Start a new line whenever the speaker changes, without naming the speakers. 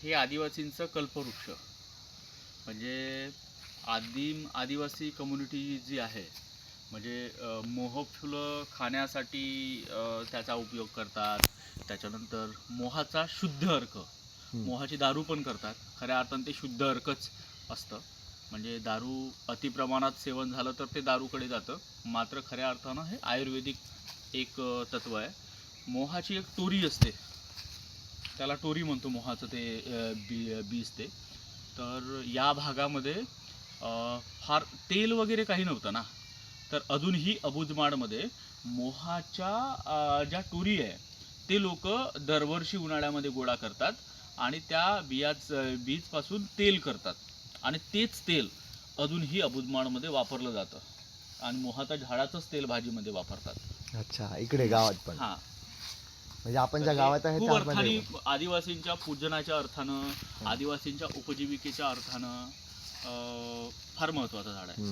हे आदिवासींचं कल्पवृक्ष. म्हणजे आदिवासी कम्युनिटी जी आहे, म्हणजे मोहक फुलं खाण्यासाठी त्याचा उपयोग करतात. त्याच्यानंतर मोहाचा शुद्ध अर्क, मोहाची दारू पण करतात. खऱ्या अर्थाने ते शुद्ध अर्कच असतं. म्हणजे दारू अतिप्रमाणात सेवन झालं तर ते दारूकडे जातं. मात्र खऱ्या अर्थानं हे आयुर्वेदिक एक तत्व आहे. मोहाची एक टोरी असते, त्याला टोरी म्हणतो मोहाचं ते बीज ते. तर या भागामध्ये फार तेल वगैरे काही नव्हतं ना, तर अजूनही अबुजमाडमध्ये मोहाच्या ज्या टोरी आहे ते लोक दरवर्षी उन्हाळ्यामध्ये गोळा करतात आणि त्या बीजपासून तेल करतात आणि तेच तेल अजूनही अबुजमाडमध्ये वापरलं जातं आणि मोहाच्या झाडाचंच तेल भाजीमध्ये वापरतात.
अच्छा, इकडे गावात पण?
हां,
म्हणजे आपण ज्या गावात आहे
खूप
त्यामध्ये
अर्थाने आदिवासींच्या पूजनाच्या अर्थानं, आदिवासींच्या उपजीविकेच्या अर्थानं फार महत्त्वाचं झाड आहे.